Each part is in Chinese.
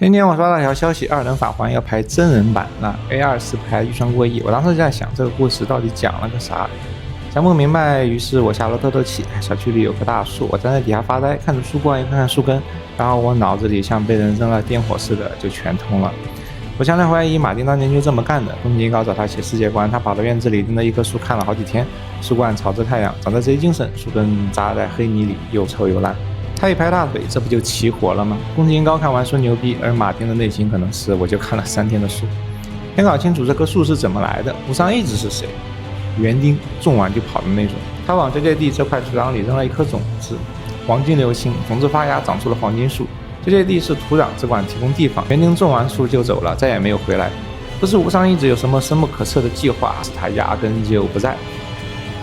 今天我刷到一条消息，二人法环要拍真人版了 ，A2 实拍预算过亿。我当时就在想，这个故事到底讲了个啥？想不明白，于是我下楼透透气。小区里有棵大树，我站在底下发呆，看着树冠，又看看树根，然后我脑子里像被人扔了电火似的，就全通了。我强烈怀疑马丁当年就这么干的。宫崎英高找他写世界观，他跑到院子里盯着一棵树看了好几天，树冠朝着太阳，长得贼精神，树根扎在黑泥里，又臭又烂。他一拍大腿，这不就齐活了吗？宫崎英高看完说牛逼，而马丁的内心可能是我就看了3天的树。先搞清楚这棵树是怎么来的，无上一直是谁？园丁，种完就跑的那种。他往结界地这块土壤里扔了一颗种子，黄金流星，种子发芽长出了黄金树。结界地是土壤只管提供地方，园丁种完树就走了，再也没有回来。不是无上一直有什么深不可测的计划，是他压根就不在。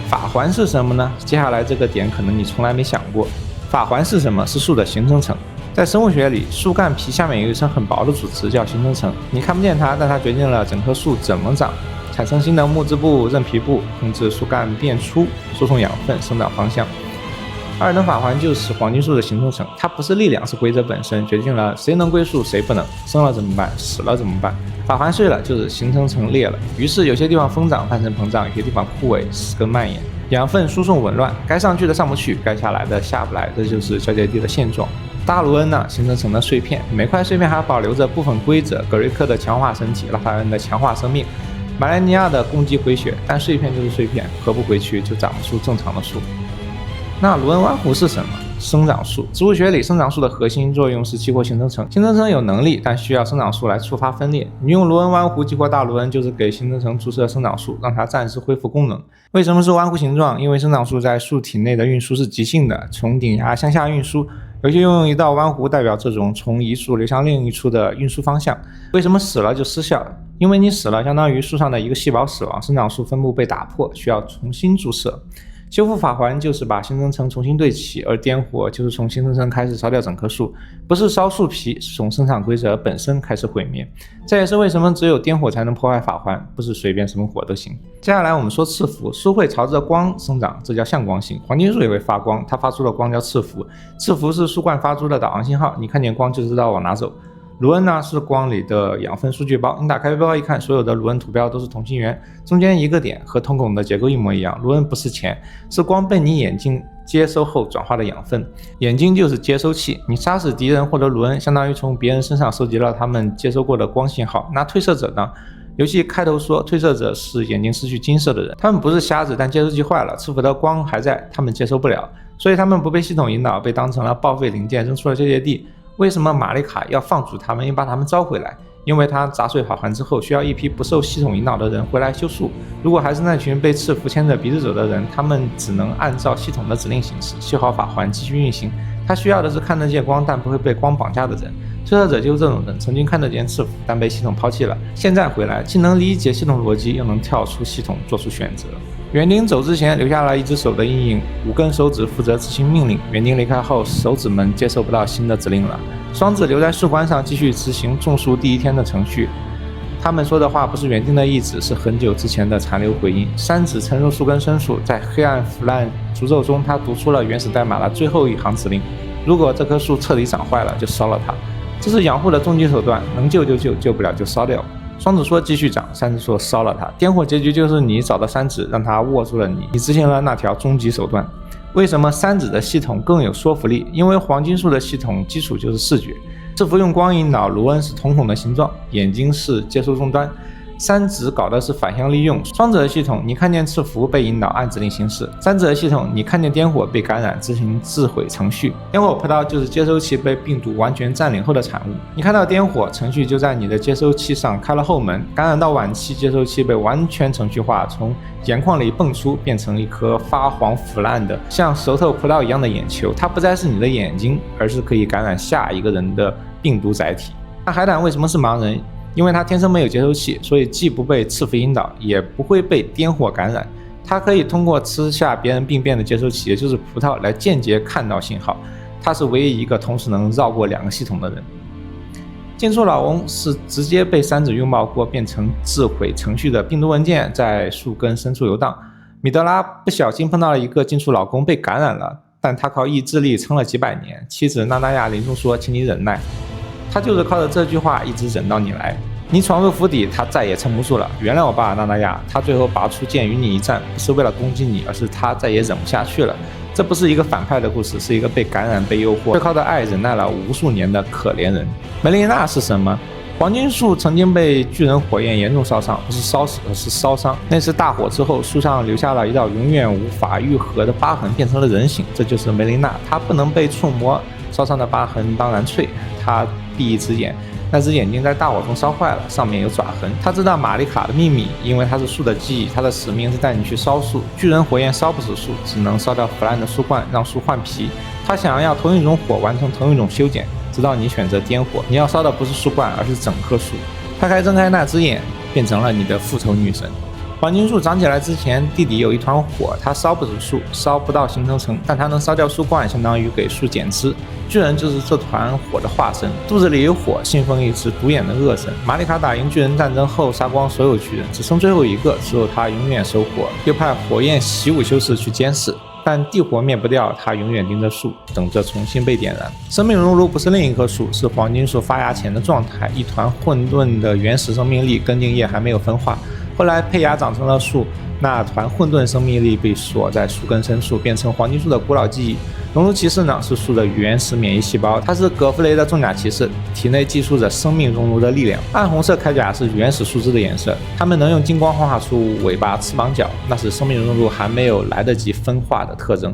法环是什么呢？接下来这个点可能你从来没想过。法环是什么？是树的形成层。在生物学里，树干皮下面有一层很薄的组织叫形成层，你看不见它，但它决定了整棵树怎么长，产生新的木质部、韧皮部，控制树干变粗，输送养分，生长方向。二等法环就是黄金树的形成层，它不是力量，是规则本身，决定了谁能归树，谁不能，生了怎么办，死了怎么办。法环碎了，就是形成层裂了，于是有些地方疯长，半身膨胀，有些地方枯萎，死根蔓延。养分输送紊乱，该上去的上不去，该下来的下不来，这就是交界地的现状。大卢恩呢，形成层的碎片，每块碎片还保留着部分规则，格瑞克的强化身体，拉法恩的强化生命，马莱尼亚的攻击回血，但碎片就是碎片，合不回去就长不出正常的树。那卢恩湾湖是什么？生长树。植物学里，生长树的核心作用是激活形成层，形成层有能力，但需要生长树来触发分裂。你用卢恩湾湖激活大卢恩，就是给形成层注射生长素，让它暂时恢复功能。为什么是湾湖形状？因为生长素在树体内的运输是极性的，从顶芽向下运输，有些用一道湾湖代表这种从一处流向另一处的运输方向。为什么死了就失效了？因为你死了，相当于树上的一个细胞死亡，生长素分布被打破，需要重新注射。修复法环就是把形成层重新对齐，而点火就是从形成层开始烧掉整棵树，不是烧树皮，是从生产规则本身开始毁灭。这也是为什么只有点火才能破坏法环，不是随便什么火都行。接下来我们说赤符，树会朝着光生长，这叫向光性。黄金树也会发光，它发出的光叫赤符，赤符是树冠发出的导航信号，你看见光就知道往哪走。卢恩呢是光里的养分数据包，你打开背包一看，所有的卢恩图标都是同心圆，中间一个点和瞳孔的结构一模一样。卢恩不是钱，是光被你眼睛接收后转化的养分，眼睛就是接收器。你杀死敌人获得卢恩，相当于从别人身上收集了他们接收过的光信号。那褪色者呢？游戏开头说褪色者是眼睛失去金色的人，他们不是瞎子，但接收器坏了，赤符的光还在，他们接收不了，所以他们不被系统引导，被当成了报废零件扔出了结界地。为什么玛丽卡要放逐他们，又把他们招回来？因为他砸碎法环之后，需要一批不受系统引导的人回来修树。如果还是那群被赤符牵着鼻子走的人，他们只能按照系统的指令行事，修好法环继续运行。他需要的是看得见光但不会被光绑架的人。褪色者就是这种人，曾经看得见赤符，但被系统抛弃了，现在回来，既能理解系统逻辑，又能跳出系统做出选择。园丁走之前留下了一只手的阴影，5根手指负责执行命令。园丁离开后，手指们接受不到新的指令了，双指留在树冠上继续执行种树第1天的程序。他们说的话不是园丁的意志，是很久之前的残留回音。3指沉入树根深处，在黑暗腐烂诅咒中，他读出了原始代码的最后一行指令：如果这棵树彻底长坏了，就烧了它。这是养护的终极手段，能救就救，救不了就烧掉。双指说继续长，3指说烧了它。点火结局就是你找到3指，让它握住了你，你执行了那条终极手段。为什么3指的系统更有说服力？因为黄金树的系统基础就是视觉，赤符用光引导，卢恩是瞳孔的形状，眼睛是接收终端。3指搞的是反向利用，双指的系统你看见赤符被引导按指令行事，3指的系统你看见点火被感染执行自毁程序。点火葡萄就是接收器被病毒完全占领后的产物，你看到点火程序就在你的接收器上开了后门，感染到晚期接收器被完全程序化，从眼眶里蹦出，变成一颗发黄腐烂的像熟透葡萄一样的眼球，它不再是你的眼睛，而是可以感染下一个人的病毒载体。那海胆为什么是盲人？因为他天生没有接收器，所以既不被赤符引导，也不会被点火感染。他可以通过吃下别人病变的接收器，也就是葡萄，来间接看到信号。他是唯一一个同时能绕过2个系统的人。禁树老翁是直接被3指拥抱过，变成自毁程序的病毒文件，在树根深处游荡。米德拉不小心碰到了一个禁树老公被感染了，但他靠意志力撑了几百年。妻子娜娜亚临终说：“请你忍耐。”他就是靠着这句话一直忍到你来。你闯入府邸，他再也撑不住了。原谅我吧，娜娜亚。他最后拔出剑与你一战，不是为了攻击你，而是他再也忍不下去了。这不是一个反派的故事，是一个被感染、被诱惑，却靠着爱忍耐了无数年的可怜人。梅琳娜是什么？黄金树曾经被巨人火焰严重烧伤，不是烧死，而是烧伤。那次大火之后，树上留下了一道永远无法愈合的疤痕，变成了人形。这就是梅琳娜，她不能被触摸，烧伤的疤痕当然脆。她闭一只眼，那只眼睛在大火中烧坏了，上面有爪痕。他知道玛丽卡的秘密，因为他是树的记忆。他的使命是带你去烧树。巨人火焰烧不死树，只能烧掉腐烂的树冠，让树换皮。他想要同一种火完成同一种修剪，直到你选择点火。你要烧的不是树冠，而是整棵树。他还睁开那只眼，变成了你的复仇女神。黄金树长起来之前，地底有一团火，它烧不死树，烧不到形成层，但它能烧掉树冠，相当于给树减脂。巨人就是这团火的化身，肚子里有火，信奉一只独眼的恶神。玛丽卡打赢巨人战争后，杀光所有巨人，只剩最后一个，只有他永远守火，又派火焰习武修士去监视。但地火灭不掉，他永远盯着树，等着重新被点燃。生命熔炉不是另一棵树，是黄金树发芽前的状态，一团混沌的原始生命力，根茎叶还没有分化。后来胚芽长成了树，那团混沌生命力被锁在树根深处，变成黄金树的古老记忆。熔炉骑士呢，是树的原始免疫细胞，它是葛弗雷的重甲骑士，体内寄宿着生命熔炉的力量。暗红色铠甲是原始树枝的颜色，它们能用金光幻化出尾巴、翅膀、脚，那是生命熔炉还没有来得及分化的特征。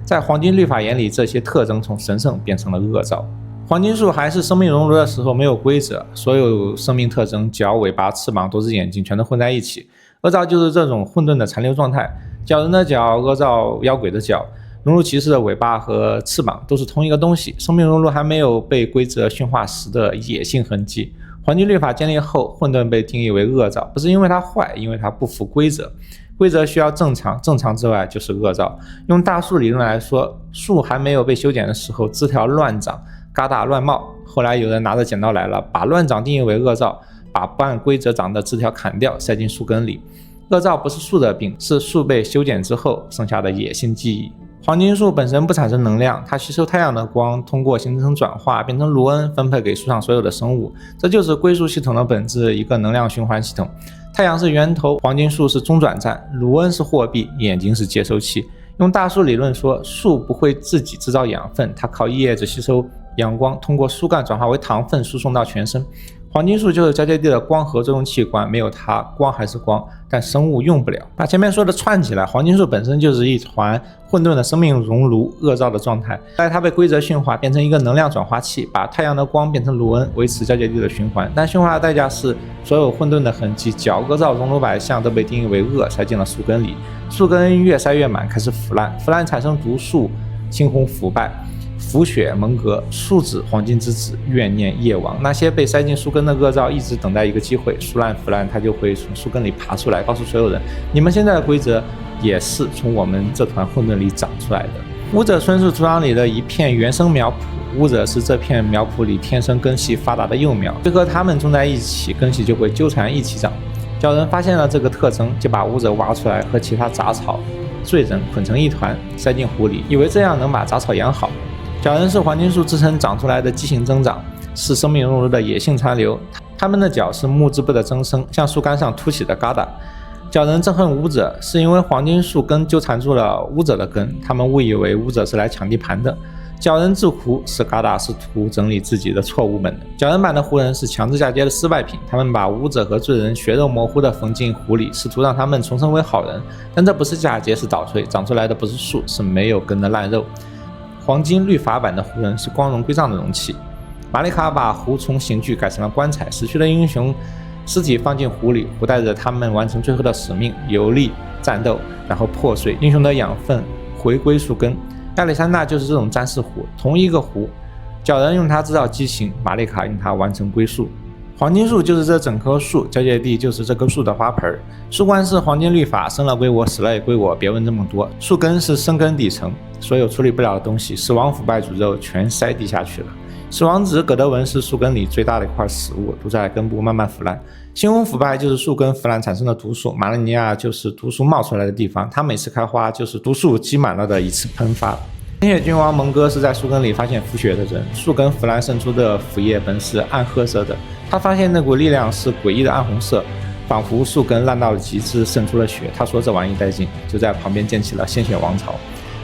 在黄金律法眼里，这些特征从神圣变成了恶兆。黄金树还是生命熔炉的时候没有规则，所有生命特征脚、尾巴、翅膀、多只眼睛全都混在一起。恶兆就是这种混沌的残留状态，脚人的脚，恶兆妖鬼的脚，熔炉骑士的尾巴和翅膀都是同一个东西。生命熔炉还没有被规则驯化时的野性痕迹。黄金律法建立后，混沌被定义为恶兆，不是因为它坏，因为它不符规则。规则需要正常，正常之外就是恶兆。用大树理论来说，树还没有被修剪的时候，枝条乱长，嘎达乱冒。后来有人拿着剪刀来了，把乱长定义为恶兆，把不按规则长的枝条砍掉，塞进树根里。恶兆不是树的病，是树被修剪之后剩下的野性记忆。黄金树本身不产生能量，它吸收太阳的光，通过形成转化变成卢恩，分配给树上所有的生物。这就是归属系统的本质，一个能量循环系统。太阳是源头，黄金树是中转站，卢恩是货币，眼睛是接收器。用大树理论说，树不会自己制造养分，它靠叶子吸收阳光，通过树干转化为糖分输送到全身。黄金树就是交界地的光合作用器官，没有它，光还是光，但生物用不了。把前面说的串起来，黄金树本身就是一团混沌的生命熔炉，恶兆的状态。后来它被规则驯化，变成一个能量转化器，把太阳的光变成卢恩，维持交界地的循环。但驯化的代价是，所有混沌的痕迹，角、恶兆、熔炉、百象都被定义为恶，塞进了树根里。树根越塞越满，开始腐烂，腐烂产生毒素，猩红腐败。腐血蒙格，树脂黄金之子，怨念夜王。那些被塞进树根的恶兆一直等待一个机会，树烂腐烂，它就会从树根里爬出来，告诉所有人，你们现在的规则也是从我们这团混沌里长出来的。武者村是土壤里的一片原生苗圃，武者是这片苗圃里天生根系发达的幼苗，就和它们种在一起，根系就会纠缠一起长。鲛人发现了这个特征，就把武者挖出来和其他杂草、罪人捆成一团，塞进湖里，以为这样能把杂草养好。鲛人是黄金树支撑长出来的畸形增长，是生命熔炉的野性残留。它们的脚是木质部的增生，像树干上凸起的疙瘩。鲛人憎恨武者，是因为黄金树根纠缠住了武者的根，他们误以为武者是来抢地盘的。鲛人治湖是疙瘩试图整理自己的错误本能。鲛人版的湖人是强制嫁接的失败品，他们把武者和罪人血肉模糊地缝进湖里，试图让他们重生为好人。但这不是嫁接，是倒退，长出来的不是树，是没有根的烂肉。黄金律法版的湖人是光荣归葬的容器。玛丽卡把湖从刑具改成了棺材，死去的英雄尸体放进湖里，湖带着他们完成最后的使命，游历、战斗，然后破碎，英雄的养分回归树根。亚历山大就是这种战士湖，同一个湖。鲛人用它制造畸形，玛丽卡用它完成归宿。黄金树就是这整棵树，交界地就是这棵树的花盆。树冠是黄金律法，生了归我，死了也归我，别问这么多。树根是生根底层，所有处理不了的东西，死亡腐败诅咒全塞地下去了。死亡子葛德文是树根里最大的一块死物，都在根部慢慢腐烂。猩红腐败就是树根腐烂产生的毒素，马利尼亚就是毒素冒出来的地方，它每次开花就是毒素积满了的一次喷发。鲜血君王蒙哥是在树根里发现腐血的人，树根腐烂渗出的腐液本是暗褐色的，他发现那股力量是诡异的暗红色，仿佛树根烂到了极致，渗出了血。他说这玩意带劲，就在旁边建起了鲜血王朝。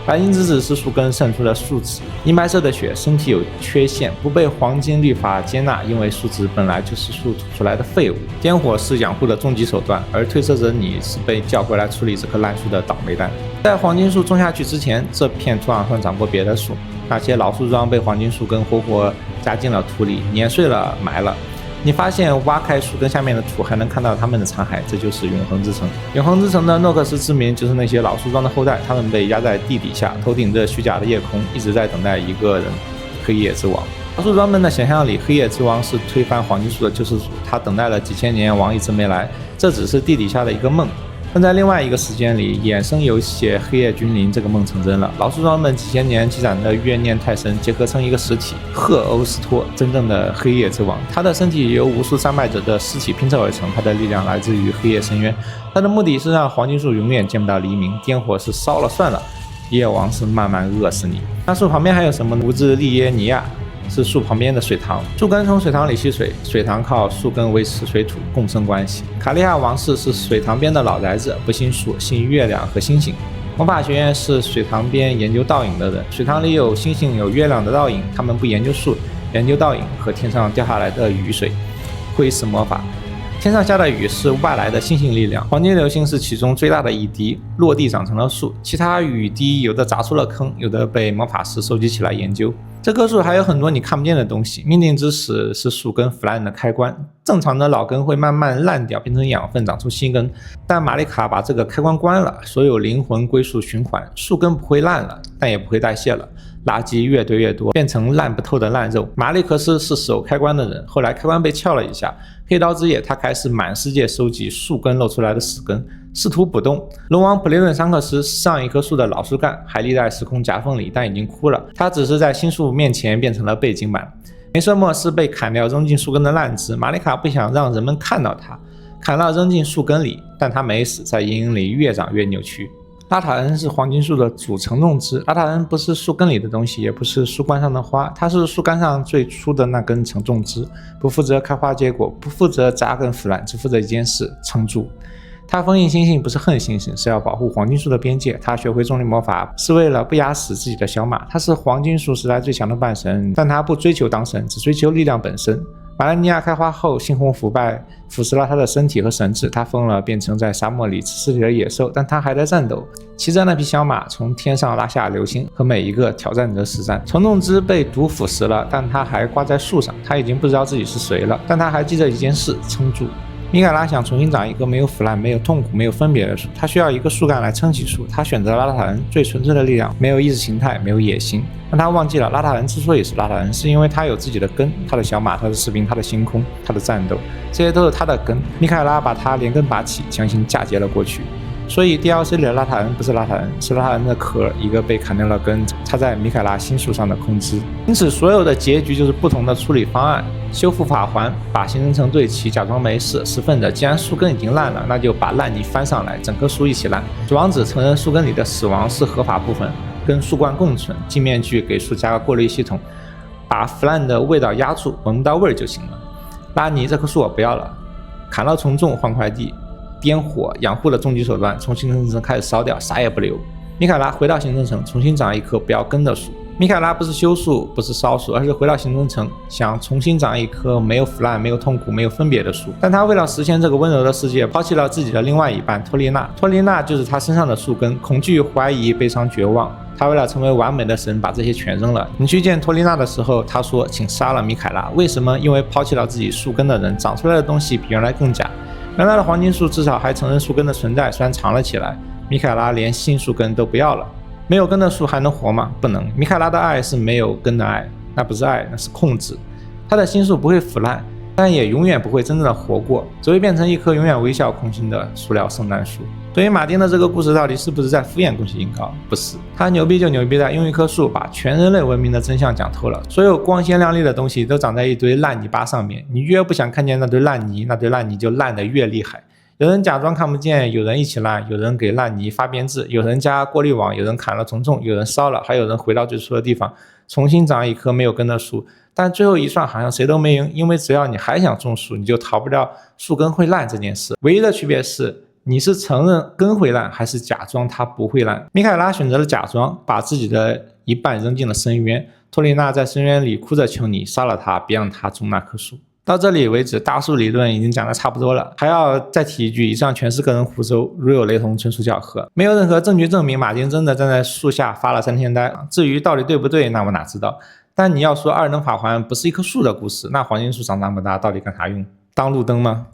白银之子是树根渗出的树脂，银白色的血，身体有缺陷，不被黄金律法接纳，因为树脂本来就是树吐出来的废物。颠火是养护的终极手段，而褪色者你是被叫回来处理这棵烂树的倒霉蛋。在黄金树种下去之前，这片土壤上长过别的树，那些老树桩被黄金树根活活加进了土里，碾碎了埋了。你发现挖开树根下面的土，还能看到它们的残骸，这就是永恒之城。永恒之城的诺克斯之民就是那些老树桩的后代，他们被压在地底下，头顶着虚假的夜空，一直在等待一个人——黑夜之王。老树桩们的想象里，黑夜之王是推翻黄金树的救世主，他等待了几千年，王一直没来，这只是地底下的一个梦。但在另外一个时间里，衍生有写黑夜君临这个梦成真了。老树桩们几千年积攒的怨念太深，结合成一个实体——赫欧斯托，真正的黑夜之王。他的身体由无数参拜者的尸体拼凑而成，他的力量来自于黑夜深渊。他的目的是让黄金树永远见不到黎明，颠火是烧了算了，夜王是慢慢饿死你。那树旁边还有什么呢？乌兹利耶尼亚是树旁边的水塘，树根从水塘里吸水，水塘靠树根维持水土共生关系。卡利亚王室是水塘边的老宅子，不信树，信月亮和星星。魔法学院是水塘边研究倒影的人，水塘里有星星有月亮的倒影，他们不研究树，研究倒影和天上掉下来的雨水。灰石魔法，天上下的雨是外来的星星力量，黄金流星是其中最大的一滴，落地长成了树，其他雨滴有的砸出了坑，有的被魔法师收集起来研究。这棵树还有很多你看不见的东西，命定之时是树根腐烂的开关，正常的老根会慢慢烂掉，变成养分，长出新根，但玛丽卡把这个开关关了，所有灵魂归树循环，树根不会烂了，但也不会代谢了，垃圾越堆越多，变成烂不透的烂肉。马里克斯是守开关的人，后来开关被撬了一下，黑刀之夜他开始满世界收集树根露出来的死根，试图补洞。龙王普雷顿桑克斯是上一棵树的老树干，还立在时空夹缝里，但已经枯了，他只是在新树面前变成了背景板。梅瑟莫是被砍掉扔进树根的烂枝，玛丽卡不想让人们看到他，砍了扔进树根里，但他没死，在阴影里越长越扭曲。拉塔恩是黄金树的主承种枝，拉塔恩不是树根里的东西，也不是树冠上的花，它是树干上最初的那根承种枝，不负责开花结果，不负责扎根腐烂，只负责一件事：撑住。他封印星星不是恨星星，是要保护黄金树的边界。他学会重力魔法是为了不压死自己的小马。他是黄金树时代最强的半神，但他不追求当神，只追求力量本身。马兰尼亚开花后，猩红腐败腐蚀了他的身体和神智，他疯了，变成在沙漠里吃尸体的野兽，但他还在战斗，骑着那匹小马从天上拉下流星，和每一个挑战者实战。承种枝被毒腐蚀了，但他还挂在树上，他已经不知道自己是谁了，但他还记着一件事：撑住。米凯拉想重新长一棵没有腐烂、没有痛苦、没有分别的树，他需要一个树干来撑起树。他选择了拉塔恩，最纯粹的力量，没有意识形态，没有野心。但他忘记了，拉塔恩之所以是拉塔恩，是因为他有自己的根，他的小马，他的士兵，他的星空，他的战斗，这些都是他的根。米凯拉把他连根拔起，强行嫁接了过去。所以 DLC 里的拉塔恩不是拉塔恩，是拉塔恩的壳，一个被砍掉了根，插在米凯拉新树上的空枝。因此所有的结局就是不同的处理方案。修复法环，把行政城对齐，假装没事，十分的既然树根已经烂了，那就把烂泥翻上来，整棵树一起烂。主王子承认树根里的死亡是合法部分，跟树冠共存，镜面具给树加个过滤系统，把腐烂的味道压住，闻不到味儿就行了。拉尼，这棵树我不要了，砍了重种换块地，颠火养护的终极手段，从行政城开始烧掉，啥也不留。米凯拉回到行政城，重新长一棵不要根的树。米凯拉不是修树，不是烧树，而是回到行政城，想重新长一棵没有腐烂、没有痛苦、没有分别的树。但他为了实现这个温柔的世界，抛弃了自己的另外一半托丽娜。托丽娜就是他身上的树根，恐惧、怀疑、悲伤、绝望。他为了成为完美的神，把这些全扔了。你去见托丽娜的时候，他说：“请杀了米凯拉。”为什么？因为抛弃了自己树根的人，长出来的东西比原来更假。原来的黄金树至少还承认树根的存在，虽然藏了起来。米凯拉连新树根都不要了。没有根的树还能活吗？不能。米凯拉的爱是没有根的爱，那不是爱，那是控制。他的新树不会腐烂，但也永远不会真正的活过，只会变成一棵永远微笑空心的塑料圣诞树。对于马丁的这个故事到底是不是在敷衍宫崎英高？不是，他牛逼就牛逼在用一棵树把全人类文明的真相讲透了。所有光鲜亮丽的东西都长在一堆烂泥巴上面，你越不想看见那堆烂泥，那堆烂泥就烂得越厉害。有人假装看不见，有人一起烂，有人给烂泥发编制，有人加过滤网，有人砍了重种，有人烧了，还有人回到最初的地方，重新长一棵没有根的树。但最后一算好像谁都没赢，因为只要你还想种树，你就逃不掉树根会烂这件事。唯一的区别是，你是承认根会烂，还是假装它不会烂。米凯拉选择了假装，把自己的一半扔进了深渊。托里娜在深渊里哭着求你杀了他，别让他种那棵树。到这里为止，大树理论已经讲得差不多了，还要再提一句，以上全是个人胡诌，如有雷同，纯属巧合，没有任何证据证明马丁真的站在树下发了3天呆。至于到底对不对，那我哪知道。但你要说二人法环不是一棵树的故事，那黄金树长那么大，到底干啥用？当路灯吗？